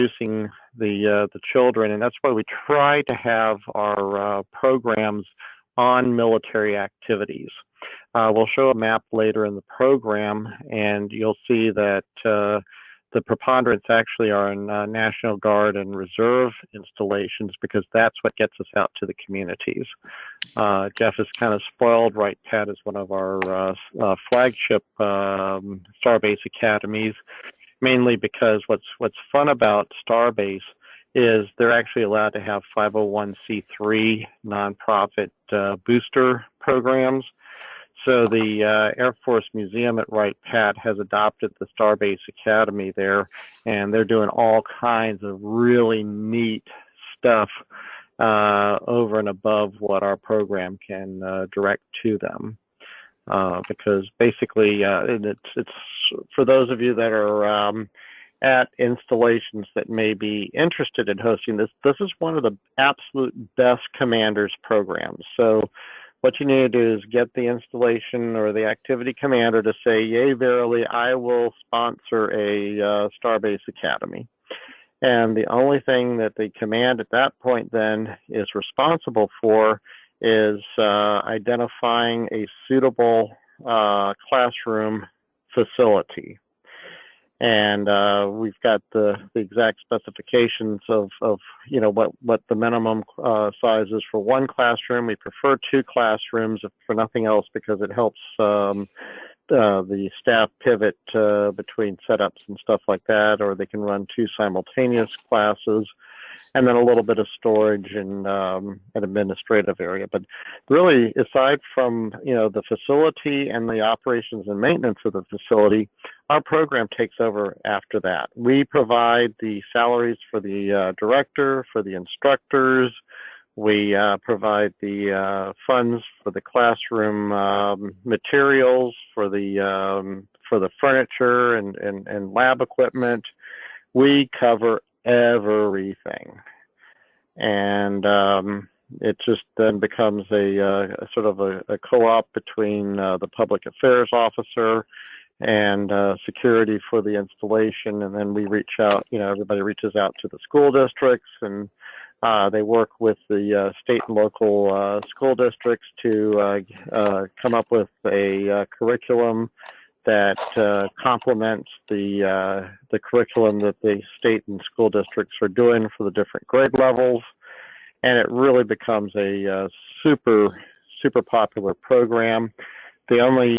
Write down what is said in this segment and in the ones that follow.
introducing the children, and that's why we try to have our programs on military activities. We'll show a map later in the program, and you'll see that the preponderance actually are in National Guard and Reserve installations, because that's what gets us out to the communities. Jeff is kind of spoiled. Wright Pat is one of our flagship STARBASE Academies, mainly because what's fun about STARBASE is they're actually allowed to have 501c3 nonprofit booster programs. So the Air Force Museum at Wright Pat has adopted the STARBASE Academy there, and they're doing all kinds of really neat stuff over and above what our program can direct to them. Because basically, it's for those of you that are at installations that may be interested in hosting this, this is one of the absolute best commanders programs. So what you need to do is get the installation or the activity commander to say, yea, verily, I will sponsor a STARBASE Academy. And the only thing that the command at that point then is responsible for is identifying a suitable classroom facility. And we've got the exact specifications of you know what the minimum size is for one classroom. We prefer 2 classrooms if for nothing else, because it helps the staff pivot between setups and stuff like that, or they can run 2 simultaneous classes, and then a little bit of storage and an administrative area. But really, aside from the facility and the operations and maintenance of the facility, our program takes over after that. We provide the salaries for the director, for the instructors. We provide the funds for the classroom materials, for the furniture and lab equipment. We cover everything, and it just then becomes a sort of a co-op between the public affairs officer and security for the installation, and then we reach out. Everybody reaches out to the school districts, and they work with the state and local school districts to come up with a curriculum that complements the curriculum that the state and school districts are doing for the different grade levels, and it really becomes a super popular program. The only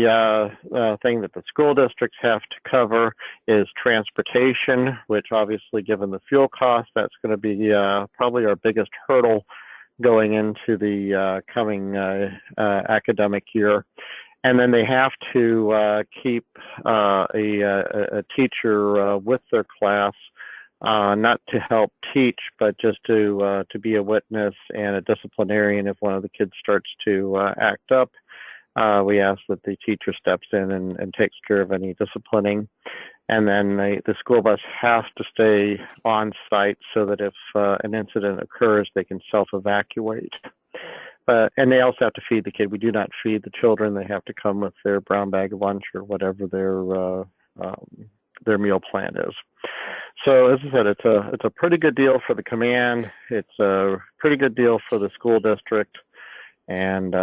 thing that the school districts have to cover is transportation, which obviously, given the fuel cost, that's going to be probably our biggest hurdle going into the coming academic year. And then they have to keep a teacher with their class, not to help teach, but just to be a witness and a disciplinarian if one of the kids starts to act up. We ask that the teacher steps in and takes care of any disciplining. And then the school bus has to stay on site so that if an incident occurs, they can self-evacuate. And they also have to feed the kid. We do not feed the children. They have to come with their brown bag of lunch or whatever their meal plan is. So as I said, it's a pretty good deal for the command. It's a pretty good deal for the school district. And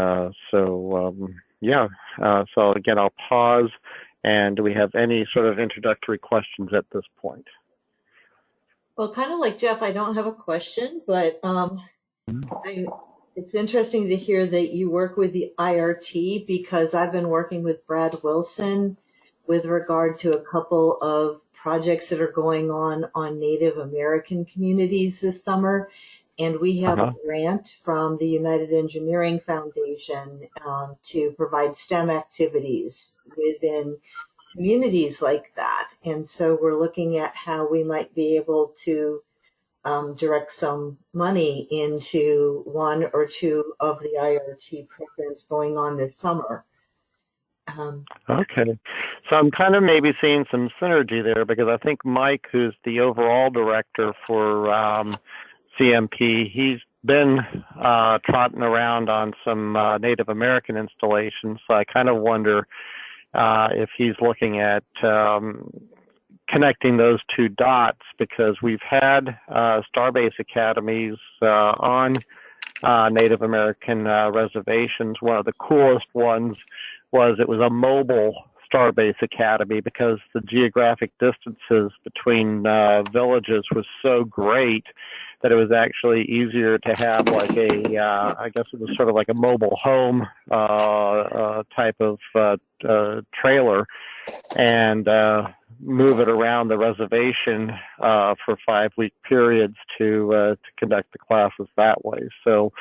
so again, I'll pause. And do we have any sort of introductory questions at this point? Well, kind of like Jeff, I don't have a question, but it's interesting to hear that you work with the IRT, because I've been working with Brad Wilson with regard to a couple of projects that are going on Native American communities this summer. And we have a grant from the United Engineering Foundation to provide STEM activities within communities like that. And so we're looking at how we might be able to direct some money into 1 or 2 of the IRT programs going on this summer. Okay. So I'm kind of maybe seeing some synergy there, because I think Mike, who's the overall director for CMP, he's been trotting around on some Native American installations. So I kind of wonder if he's looking at connecting those two dots, because we've had STARBASE Academies on Native American reservations. One of the coolest ones was it was a mobile STARBASE Academy, because the geographic distances between villages was so great that it was actually easier to have like a, I guess it was sort of like a mobile home type of trailer, and move it around the reservation for 5-week periods to conduct the classes that way. So,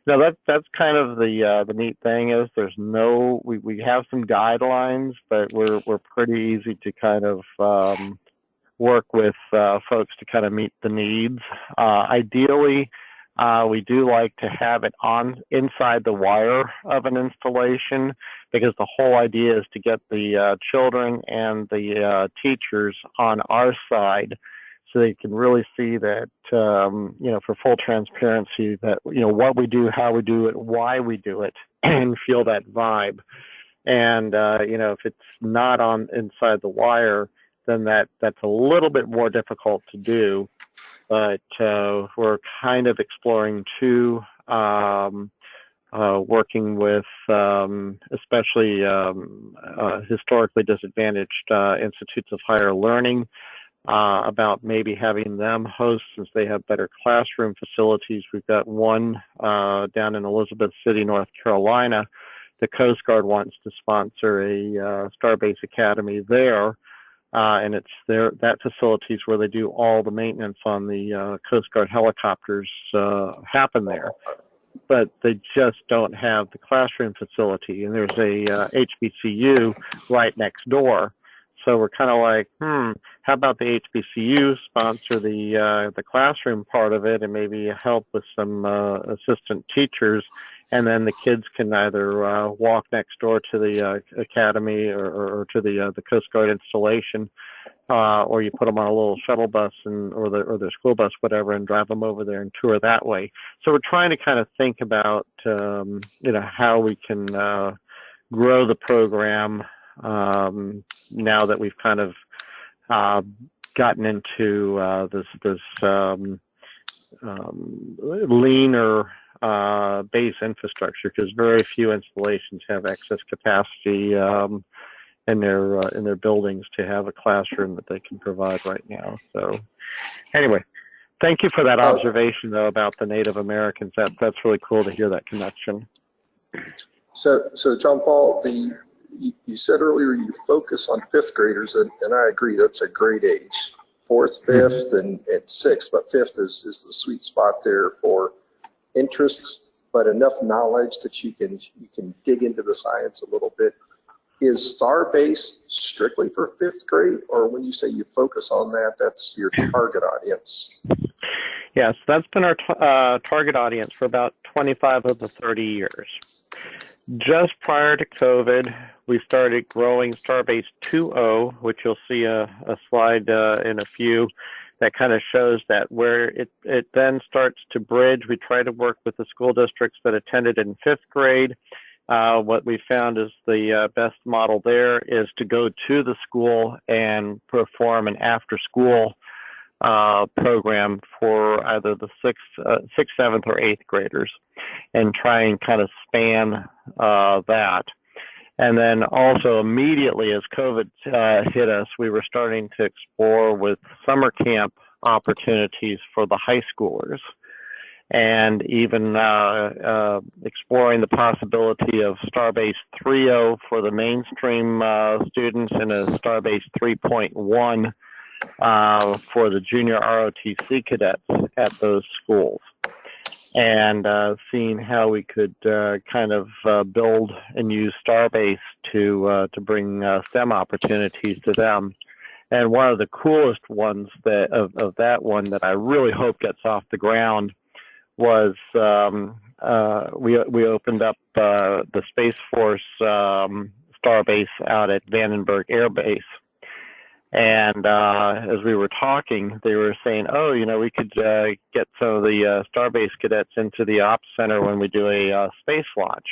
that's kind of the neat thing is there's no, we have some guidelines, but we're pretty easy to kind of work with folks to kind of meet the needs. Ideally, we do like to have it on inside the wire of an installation, because the whole idea is to get the children and the teachers on our side, so they can really see that, for full transparency, that, what we do, how we do it, why we do it, and feel that vibe. And, if it's not on inside the wire, then that's a little bit more difficult to do. But we're kind of exploring too, working with especially historically disadvantaged institutes of higher learning, about maybe having them host, since they have better classroom facilities. We've got one down in Elizabeth City, North Carolina. The Coast Guard wants to sponsor a STARBASE Academy there. And it's that facility is where they do all the maintenance on the Coast Guard helicopters happen there. But they just don't have the classroom facility. And there's a HBCU right next door. So we're kind of like, how about the HBCU sponsor the classroom part of it, and maybe help with some assistant teachers, and then the kids can either walk next door to the academy or to the Coast Guard installation, or you put them on a little shuttle bus or their school bus, whatever, and drive them over there and tour that way. So we're trying to kind of think about how we can grow the program now that we've kind of gotten into this leaner base infrastructure, because very few installations have excess capacity in their buildings to have a classroom that they can provide right now. So anyway, thank you for that observation though about the Native Americans. That's really cool to hear that connection. So John Paul, you said earlier you focus on 5th graders, and I agree, that's a great age. 4th, 5th, and 6th, but 5th is the sweet spot there for interest, but enough knowledge that you can dig into the science a little bit. Is STARBASE strictly for 5th grade, or when you say you focus on that, that's your target audience? Yes, that's been our target audience for about 25 of the 30 years. Just prior to COVID, we started growing STARBASE 2.0, which you'll see a slide in a few that kind of shows that where it then starts to bridge. We try to work with the school districts that attended in 5th grade. What we found is the best model there is to go to the school and perform an after-school program for either the 6th, 7th, or 8th graders, and try and kind of span that. And then also immediately as COVID hit us, we were starting to explore with summer camp opportunities for the high schoolers, and even exploring the possibility of STARBASE 3.0 for the mainstream students, and a STARBASE 3.1 for the junior ROTC cadets at those schools, and seeing how we could kind of build and use STARBASE to bring STEM opportunities to them. And one of the coolest ones of that one that I really hope gets off the ground was we opened up the Space Force STARBASE out at Vandenberg Air Base. And as we were talking, they were saying, oh, we could get some of the STARBASE cadets into the Ops Center when we do a space launch.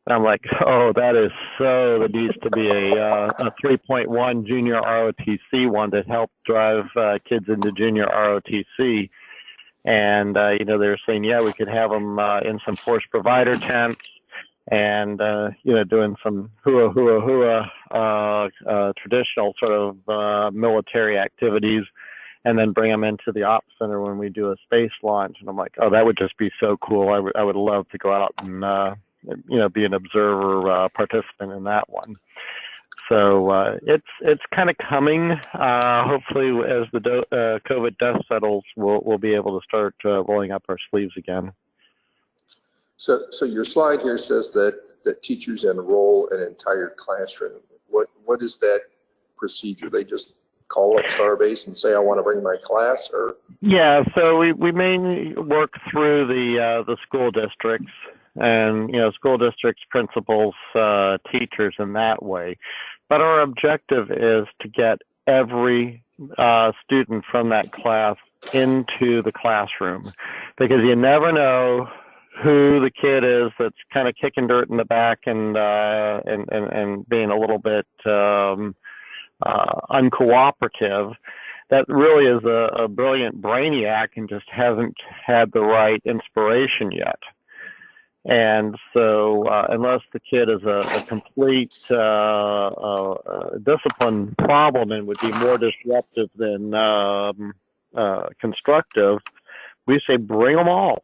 And I'm like, oh, that is so. There needs to be a 3.1 junior ROTC one that helped drive kids into junior ROTC. And, you know, they were saying, yeah, we could have them in some force provider tents and, you know, doing some hua, traditional sort of military activities, and then bring them into the ops center when we do a space launch. And I'm like, oh, that would just be so cool. I would love to go out and, you know, be an observer participant in that one. So it's kind of coming. Hopefully, as the COVID dust settles, we'll be able to start rolling up our sleeves again. So your slide here says that teachers enroll an entire classroom. What is that procedure? They just call up Starbase and say, I want to bring my class, or? Yeah, so we mainly work through the school districts, and, you know, school districts, principals, teachers in that way. But our objective is to get every student from that class into the classroom, because you never know who the kid is that's kind of kicking dirt in the back and being a little bit uncooperative. That really is a brilliant brainiac and just hasn't had the right inspiration yet. And so unless the kid is a complete discipline problem and would be more disruptive than constructive, we say bring them all.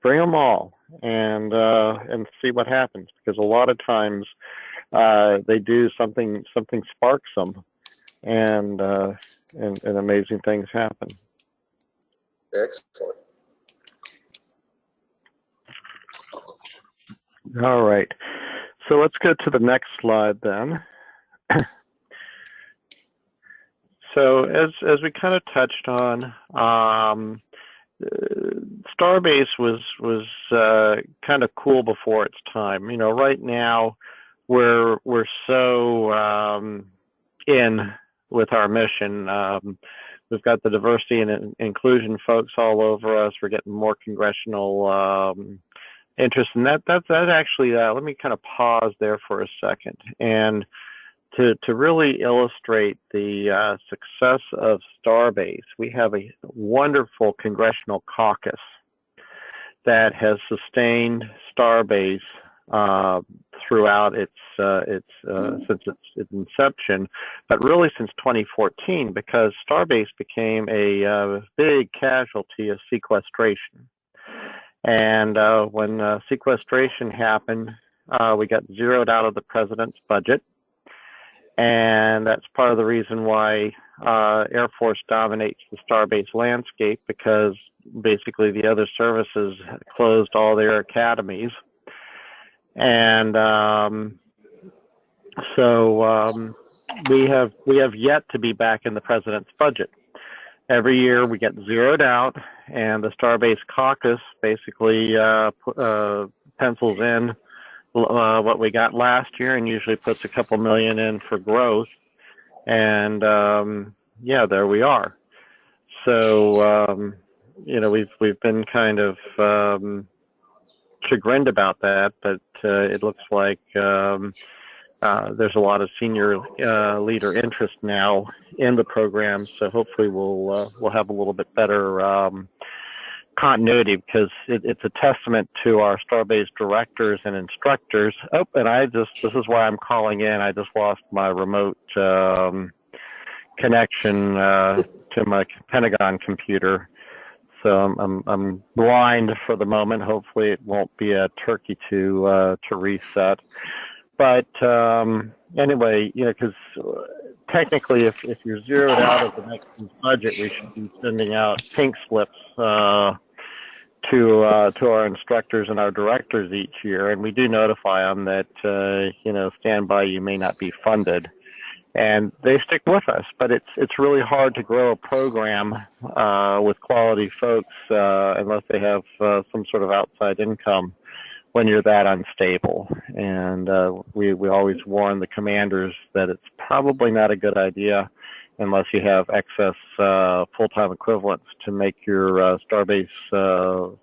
Bring them all, and see what happens, because a lot of times they do something sparks them, and amazing things happen. Excellent. All right, so let's go to the next slide then. So as we kind of touched on, Starbase was kind of cool before its time. You know, right now we're so in with our mission. We've got the diversity and inclusion folks all over us. We're getting more congressional interest, and that actually. Let me kind of pause there for a second, and to really illustrate the success of Starbase, we have a wonderful congressional caucus that has sustained Starbase throughout since its inception, but really since 2014, because Starbase became a big casualty of sequestration. And when sequestration happened, we got zeroed out of the president's budget. And that's part of the reason why Air Force dominates the Starbase landscape, because basically the other services closed all their academies. And so we have yet to be back in the president's budget. Every year we get zeroed out, and the Starbase caucus basically pencils in what we got last year, and usually puts a couple million in for growth. And yeah, there we are. So you know, we've been kind of chagrined about that, but it looks like there's a lot of senior leader interest now in the program. So hopefully we'll have a little bit better continuity, because it's a testament to our Starbase directors and instructors. Oh, and this is why I'm calling in. I just lost my remote connection to my Pentagon computer. So I'm blind for the moment. Hopefully it won't be a turkey to reset. But anyway, you know, because technically, if you're zeroed out of the next budget, we should be sending out pink slips to our instructors and our directors each year, and we do notify them that you know, stand by, you may not be funded, and they stick with us. But it's really hard to grow a program with quality folks unless they have some sort of outside income when you're that unstable. And we always warn the commanders that it's probably not a good idea unless you have excess full-time equivalents to make your Starbase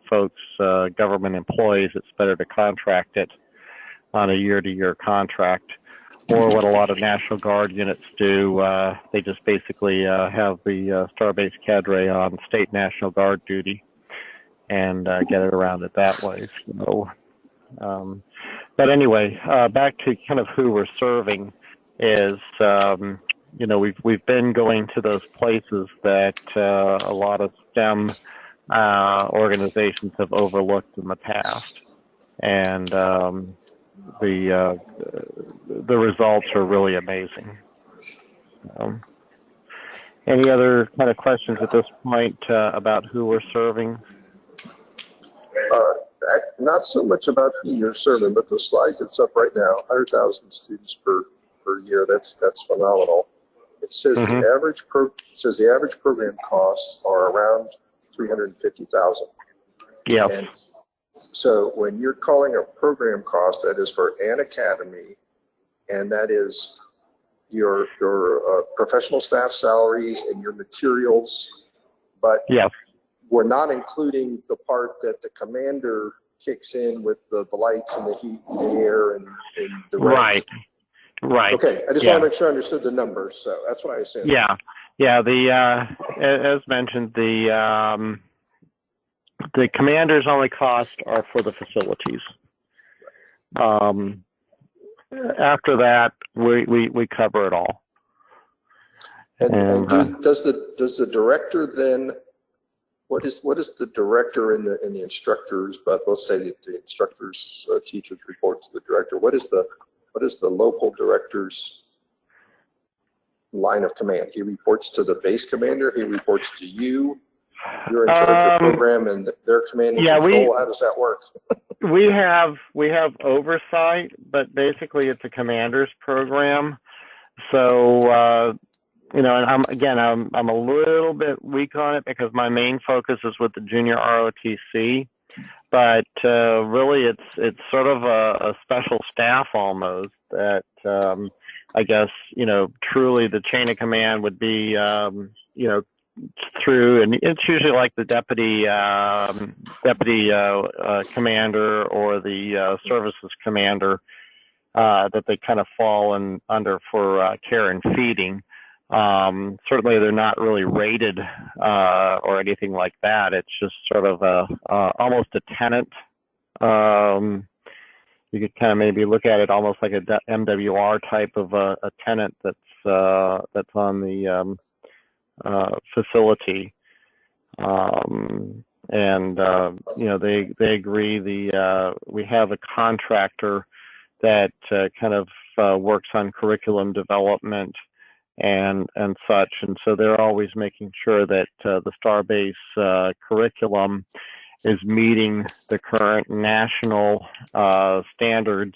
folks government employees. It's better to contract it on a year-to-year contract. Or what a lot of National Guard units do, they just basically have the STARBASE cadre on state National Guard duty and get it around it that way. So, but anyway, back to kind of who we're serving is, you know, we've been going to those places that a lot of STEM organizations have overlooked in the past, and the results are really amazing. Any other kind of questions at this point about who we're serving? Not so much about who you're serving, but the slide that's up right now, 100,000 students per year. That's phenomenal. It says the average program costs are around 350,000. Yeah. And so when you're calling a program cost, that is for an academy, and that is your professional staff salaries and your materials, but yeah, we're not including the part that the commander kicks in with the lights and the heat and the air and the rent. Right. Okay, I just want to make sure I understood the numbers, so that's what I assumed. Yeah. The as mentioned, the commander's only costs are for the facilities. After that, we cover it all. And does the director then? What is the director and the instructors? But let's say the instructors, teachers report to the director. What is the local director's line of command? He reports to the base commander. He reports to you. You're in charge of program, and they're commanding control. How does that work? we have oversight, but basically it's a commander's program. So you know, and I'm a little bit weak on it because my main focus is with the junior ROTC. But really, it's sort of a special staff almost that I guess, you know, truly the chain of command would be you know, through, and it's usually like the deputy commander or the services commander that they kind of fall under for care and feeding. Certainly they're not really rated or anything like that. It's just sort of almost a tenant. You could kind of maybe look at it almost like a MWR type of a tenant that's on the facility. And you know, they agree. We have a contractor that kind of works on curriculum development and such, and so they're always making sure that the STARBASE curriculum is meeting the current national standards,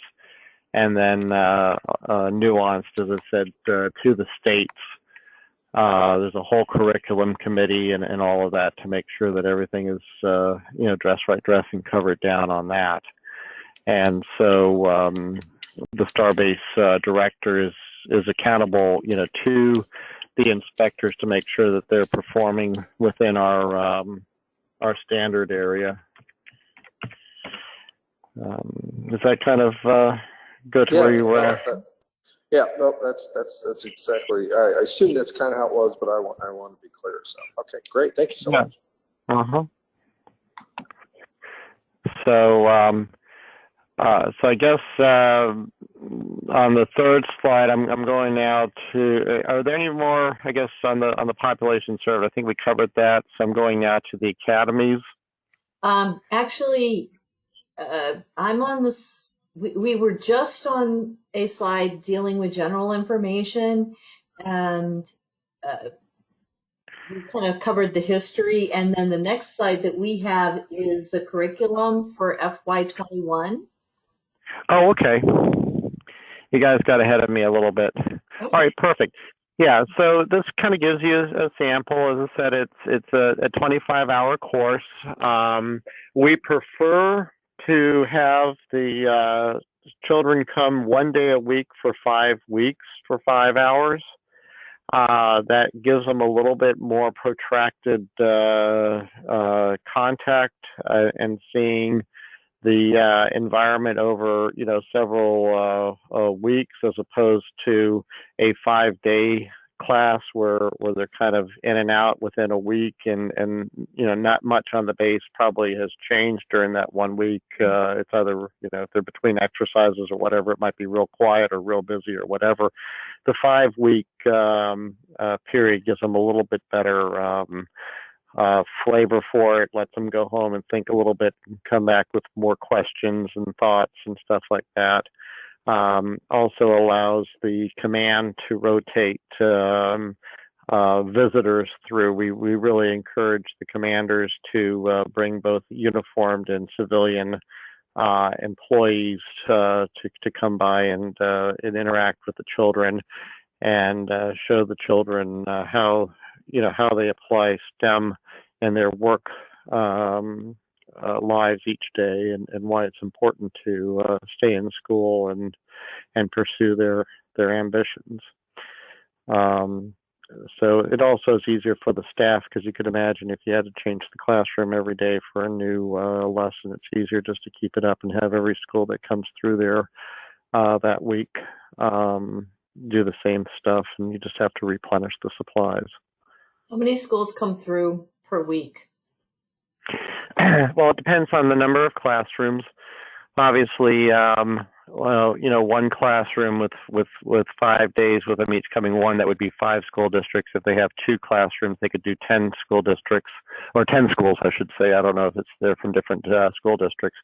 and then nuanced, as I said, to the states. There's a whole curriculum committee and all of that to make sure that everything is you know, dress right, dressing, covered down on that. And so the STARBASE director is accountable, you know, to the inspectors to make sure that they're performing within our standard area. Does that kind of go to where you were at? Yeah, no, that's exactly. I assume that's kind of how it was, but I want to be clear. So, okay, great. Thank you so much. So I guess on the third slide, I'm going now to. Are there any more? I guess on the population served, I think we covered that. So I'm going now to the academies. Actually, I'm on this. We were just on a slide dealing with general information, and we kind of covered the history. And then the next slide that we have is the curriculum for FY21. Oh, okay. You guys got ahead of me a little bit. Okay. All right, perfect. Yeah, so this kind of gives you a sample. As I said, it's a 25-hour course. We prefer to have the children come one day a week for 5 weeks for 5 hours. That gives them a little bit more protracted contact and seeing the environment over, several weeks, as opposed to a 5-day class where they're kind of in and out within a week, and not much on the base probably has changed during that 1 week. It's either, if they're between exercises or whatever, it might be real quiet or real busy or whatever. The 5-week period gives them a little bit better flavor for it, lets them go home and think a little bit and come back with more questions and thoughts and stuff like that. Also allows the command to rotate visitors through. We really encourage the commanders to bring both uniformed and civilian employees to come by and interact with the children, and show the children how they apply STEM in their work lives each day, and why it's important to stay in school and pursue their ambitions. So it also is easier for the staff, because you could imagine if you had to change the classroom every day for a new lesson, it's easier just to keep it up and have every school that comes through there that week do the same stuff, and you just have to replenish the supplies. How many schools come through per week? Well, it depends on the number of classrooms. Obviously, one classroom with 5 days with them each coming one, that would be 5 school districts. If they have 2 classrooms, they could do 10 school districts, or 10 schools, I should say. I don't know if they're from different school districts.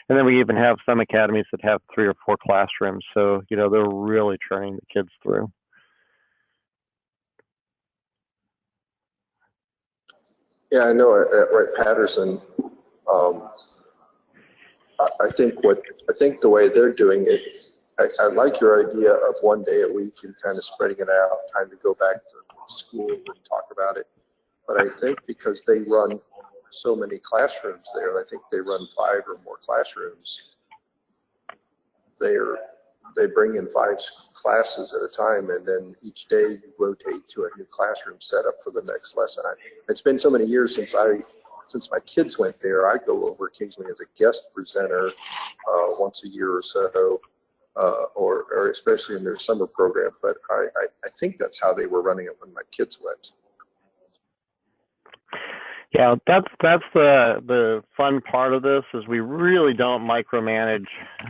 And then we even have some academies that have 3 or 4 classrooms. So, they're really training the kids through. Yeah, I know at Wright-Patterson, I think the way they're doing it, I like your idea of 1 day a week and kind of spreading it out, time to go back to school and talk about it. But I think because they run so many classrooms there, I think they run 5 or more classrooms. They bring in 5 classes at a time, and then each day you rotate to a new classroom set up for the next lesson. It's been so many years since my kids went there. I go over occasionally as a guest presenter once a year or so, or especially in their summer program. But I think that's how they were running it when my kids went. Yeah, that's the fun part of this, is we really don't micromanage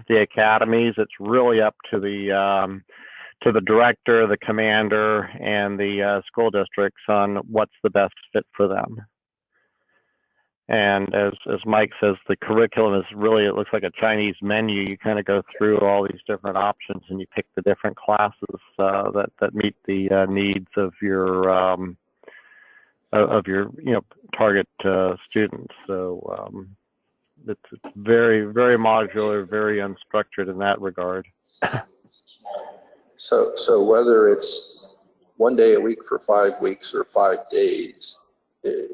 the academies. It's really up to the director, the commander, and the school districts on what's the best fit for them. And as Mike says, the curriculum is really, it looks like a Chinese menu. You kind of go through all these different options, and you pick the different classes that meet the needs of your target students. So it's very, very modular, very unstructured in that regard. So whether it's 1 day a week for 5 weeks or 5 days,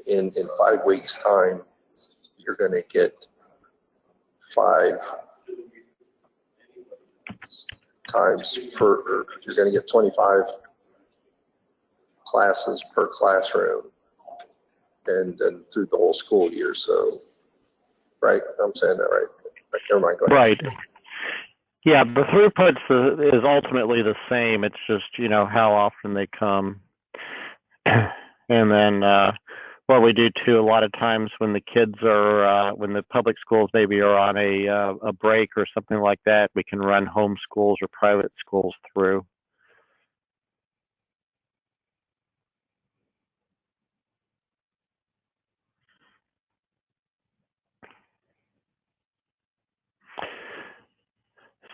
in 5 weeks time, you're going to get 5 times per, you're going to get 25 classes per classroom, and then through the whole school year. So, right? I'm saying that right? Never mind, go ahead. Right. Yeah, the throughput is ultimately the same. It's just, how often they come. And then what we do too, a lot of times when the kids are, when the public schools maybe are on a break or something like that, we can run home schools or private schools through.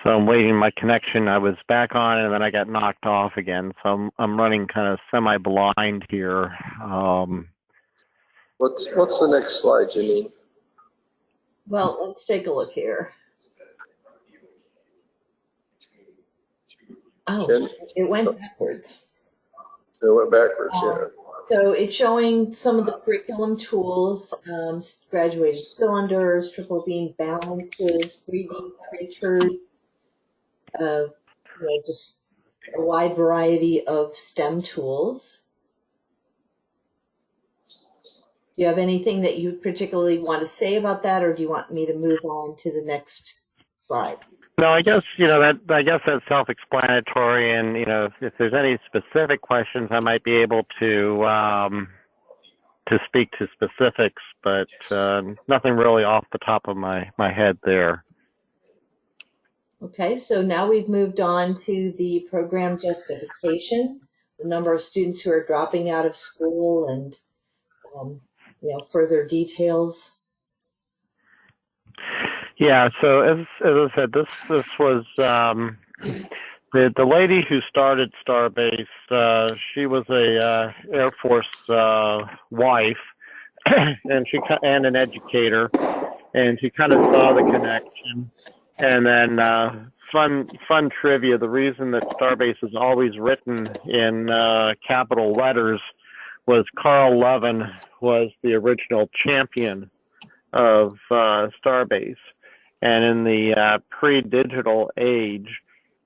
So I'm waiting my connection. I was back on, and then I got knocked off again. So I'm running kind of semi-blind here. What's the next slide, Janine? Well, let's take a look here. Oh, Jen? it went backwards. It went backwards, yeah. So it's showing some of the curriculum tools, graduated cylinders, triple beam balances, 3D creatures, just a wide variety of STEM tools. Do you have anything that you particularly want to say about that, or do you want me to move on to the next slide? No, I guess that's self-explanatory, and if there's any specific questions, I might be able to speak to specifics, but nothing really off the top of my head there. Okay, so now we've moved on to the program justification, the number of students who are dropping out of school, and further details. Yeah, so as I said, this was the lady who started Starbase. She was a Air Force wife, and an educator, and she kind of saw the connection. And then fun trivia: the reason that Starbase is always written in capital letters was Carl Levin was the original champion of Starbase. And in the pre-digital age,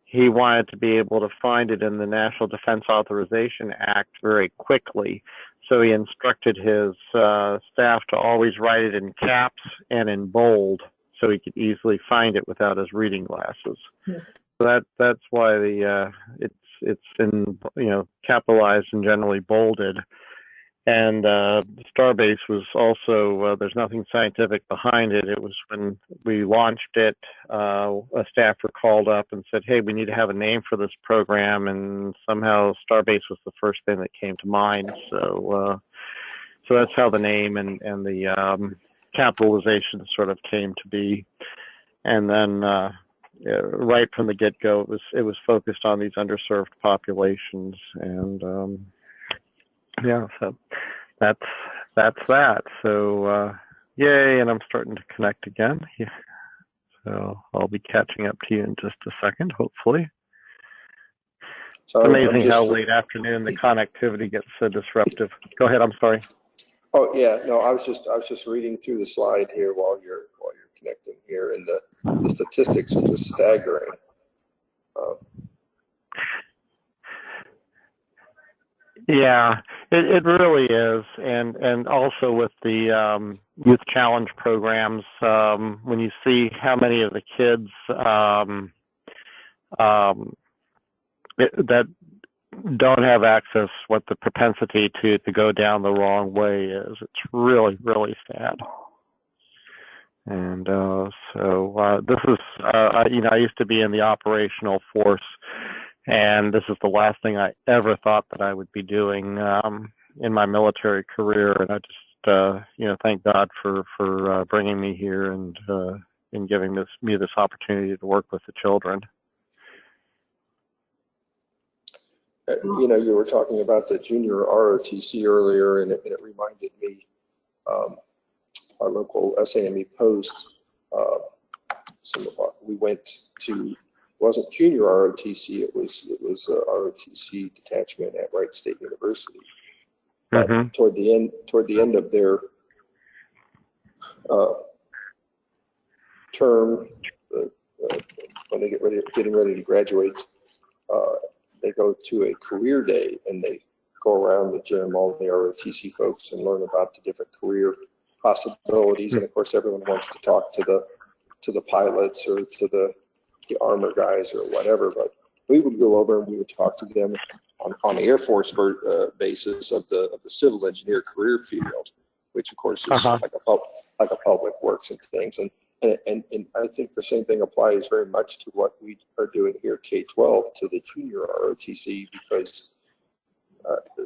he wanted to be able to find it in the National Defense Authorization Act very quickly. So he instructed his staff to always write it in caps and in bold, so he could easily find it without his reading glasses. Yeah. So that's why it's in capitalized and generally bolded. And Starbase was also, there's nothing scientific behind it. It was when we launched it, a staffer called up and said, hey, we need to have a name for this program. And somehow Starbase was the first thing that came to mind. So that's how the name and the capitalization sort of came to be. And then right from the get-go, it was focused on these underserved populations. And yeah, so that's that. So yay, and I'm starting to connect again. Yeah. So I'll be catching up to you in just a second, hopefully. So it's amazing how late afternoon the connectivity gets so disruptive. Go ahead, I'm sorry. Oh yeah, no, I was just reading through the slide here while you're connecting here, and the statistics are just staggering. Yeah, it really is, and also with the youth challenge programs, when you see how many of the kids that don't have access, what the propensity to go down the wrong way is, it's really, really sad. And so this is, I used to be in the operational force. And this is the last thing I ever thought that I would be doing in my military career. And I just, thank God for bringing me here and giving me this opportunity to work with the children. You were talking about the junior ROTC earlier, and it reminded me our local SAME post. We went to. It wasn't junior ROTC, it was ROTC detachment at Wright State University. But toward the end of their term, when they getting ready to graduate, they go to a career day, and they go around the gym, all the ROTC folks, and learn about the different career possibilities. And of course, everyone wants to talk to the pilots or to the armor guys or whatever, but we would go over and we would talk to them on the Air Force basis of the civil engineer career field, which of course is like a public works and things. And I think the same thing applies very much to what we are doing here at K12 to the junior ROTC, because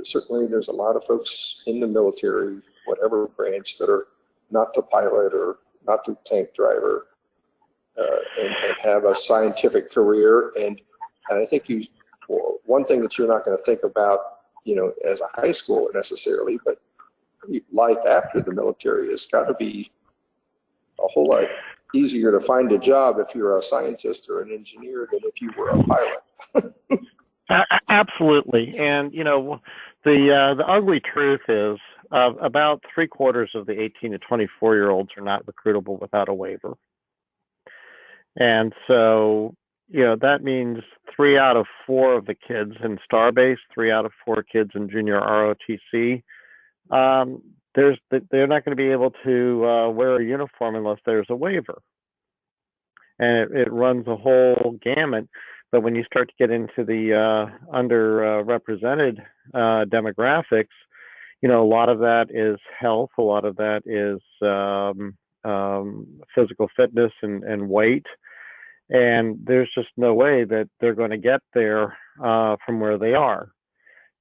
certainly there's a lot of folks in the military, whatever branch, that are not the pilot or not the tank driver, and have a scientific career. And I think one thing that you're not going to think about, as a high schooler necessarily, but life after the military has got to be a whole lot easier to find a job if you're a scientist or an engineer than if you were a pilot. Absolutely. And, the ugly truth is about 3/4 of the 18 to 24-year-olds are not recruitable without a waiver. And so, that means 3 out of 4 of the kids in Starbase, 3 out of 4 kids in junior ROTC, they're not going to be able to wear a uniform unless there's a waiver, and it runs a whole gamut. But when you start to get into the underrepresented demographics, a lot of that is health, a lot of that is physical fitness and weight, and there's just no way that they're going to get there from where they are.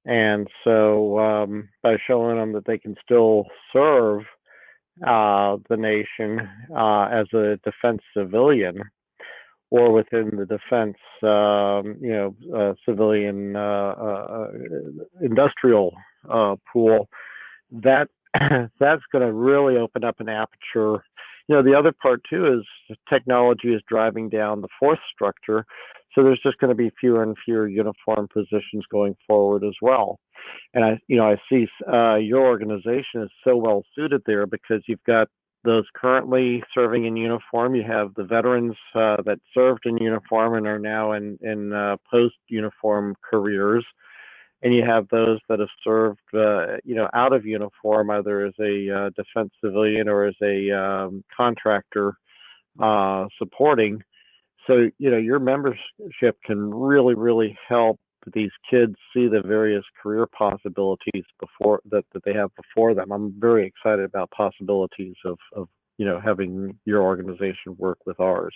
And so by showing them that they can still serve the nation as a defense civilian, or within the defense, civilian industrial pool, that that's going to really open up an aperture. The other part too is technology is driving down the force structure, so there's just going to be fewer and fewer uniform positions going forward as well. And I see your organization is so well suited there, because you've got those currently serving in uniform. You have the veterans that served in uniform and are now in post-uniform careers. And you have those that have served, out of uniform, either as a defense civilian or as a contractor supporting. So, your membership can really, really help these kids see the various career possibilities that they have before them. I'm very excited about possibilities of having your organization work with ours.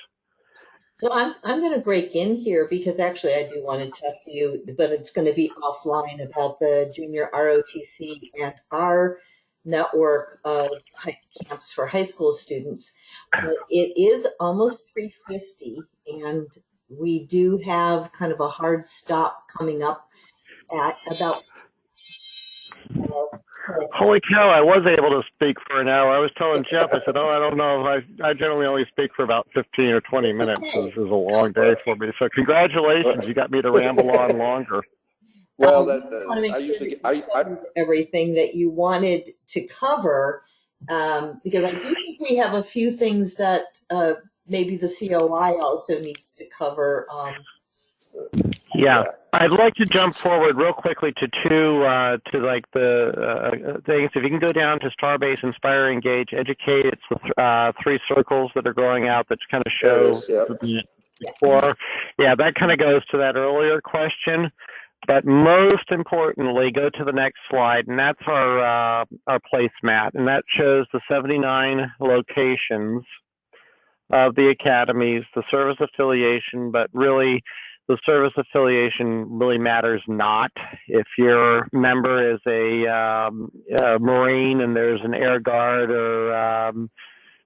So I'm going to break in here, because actually I do want to talk to you, but it's going to be offline, about the junior ROTC and our network of camps for high school students. But it is almost 3:50, and we do have kind of a hard stop coming up at about. Holy cow, I was able to speak for an hour. I was telling Jeff, I said, I don't know if I generally only speak for about 15 or 20 minutes. So this is a long day for me. So congratulations, you got me to ramble on longer. Well, I usually everything that you wanted to cover, because I do think we have a few things that maybe the COI also needs to cover. Yeah, I'd like to jump forward real quickly to the things. If you can go down to STARBASE, Inspire, Engage, Educate, it's the 3 circles that are going out that kind of show before. Yeah, that kind of goes to that earlier question. But most importantly, go to the next slide, and that's our placemat, and that shows the 79 locations of the academies, the service affiliation, but really the service affiliation really matters not. If your member is a Marine and there's an Air Guard or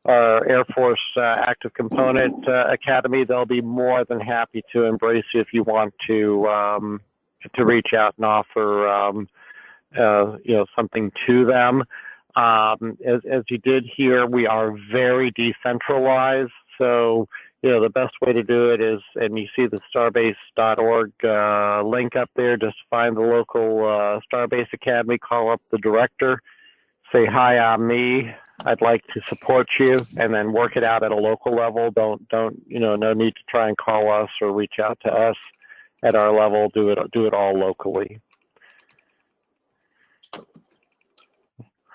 Air Force Active Component Academy, they'll be more than happy to embrace you if you want to reach out and offer something to them. As you did here, we are very decentralized, so the best way to do it is, and you see the starbase.org link up there, just find the local STARBASE Academy, call up the director, say, hi, I'm me, I'd like to support you, and then work it out at a local level. Don't no need to try and call us or reach out to us at our level. Do it all locally.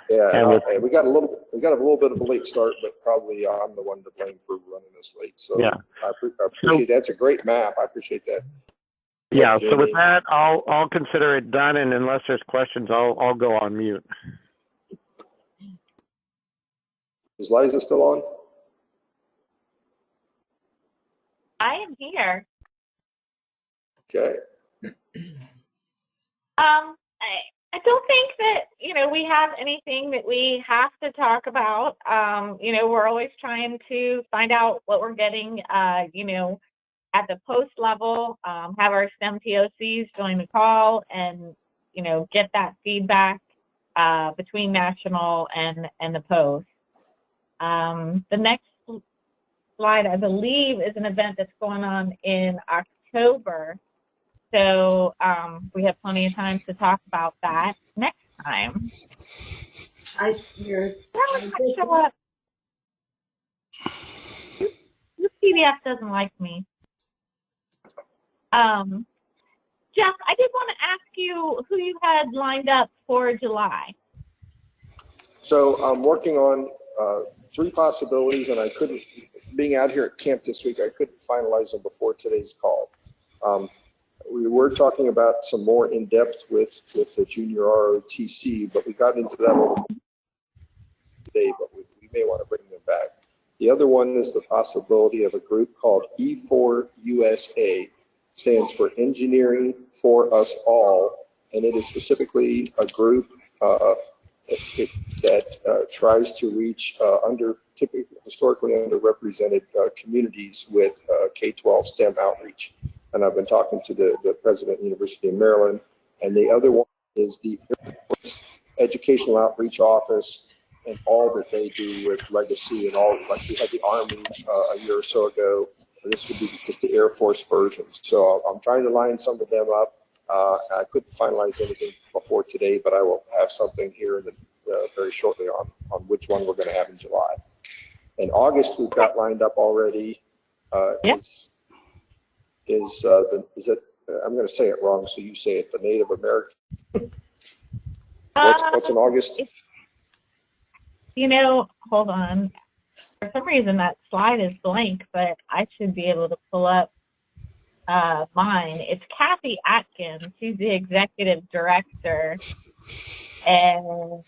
Yeah, and we got a little bit of a late start, but probably I'm the one to blame for running this late. So yeah, I appreciate that. It's a great map. I appreciate that. Yeah. So with that, I'll consider it done, and unless there's questions, I'll go on mute. Is Liza still on? I am here. Okay. I don't think that, we have anything that we have to talk about. We're always trying to find out what we're getting, at the post level, have our STEM TOCs join the call and, get that feedback between national and the post. The next slide, I believe, is an event that's going on in October. So we have plenty of time to talk about that next time. Your PDF doesn't like me. Jeff, I did want to ask you who you had lined up for July. So I'm working on 3 possibilities, and I couldn't, being out here at camp this week, I couldn't finalize them before today's call. We were talking about some more in depth with the junior ROTC, but we got into that a little bit today, but we may want to bring them back. The other one is the possibility of a group called E4USA, stands for Engineering for Us All, and it is specifically a group that tries to reach historically underrepresented communities with K12 Stem outreach. And I've been talking to the president of the University of Maryland. And the other one is the Air Force Educational Outreach Office and all that they do with legacy and all, like we had the Army a year or so ago. This would be just the Air Force version. So I'm trying to line some of them up. I couldn't finalize anything before today, but I will have something here very shortly on which one we're going to have in July. In August, we've got lined up already. Yeah. Is it? I'm going to say it wrong, so you say it. The Native American. What's in August? You know, hold on. For some reason, that slide is blank, but I should be able to pull up mine. It's Kathy Atkins. She's the executive director, and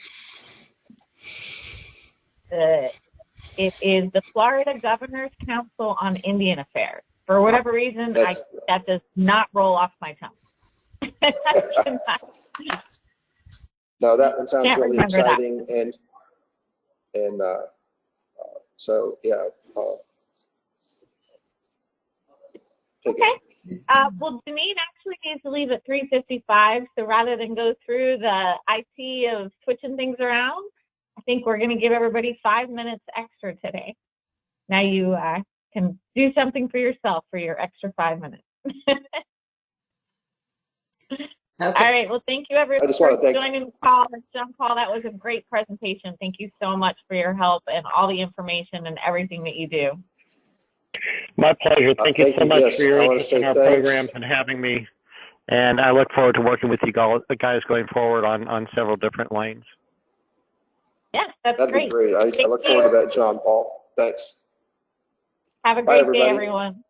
it is the Florida Governor's Council on Indian Affairs. For whatever reason, that does not roll off my tongue. No, that sounds Can't really remember exciting, and so yeah. Okay. Well, Janine actually needs to leave at 3:55, so rather than go through the IT of switching things around, I think we're going to give everybody 5 minutes extra today. Now you can do something for yourself for your extra 5 minutes. Okay. All right. Well, thank you, everyone, I just want to for thank. joining the call. John Paul, that was a great presentation. Thank you so much for your help and all the information and everything that you do. My pleasure. Thank you so much Yes, for your I wanna interest say in our thanks. programs and having me. And I look forward to working with you guys going forward on several different lanes. Yeah, that's That'd great. be great. I look forward to that, John Paul. Thanks. Have a Bye, great day, everybody. everyone.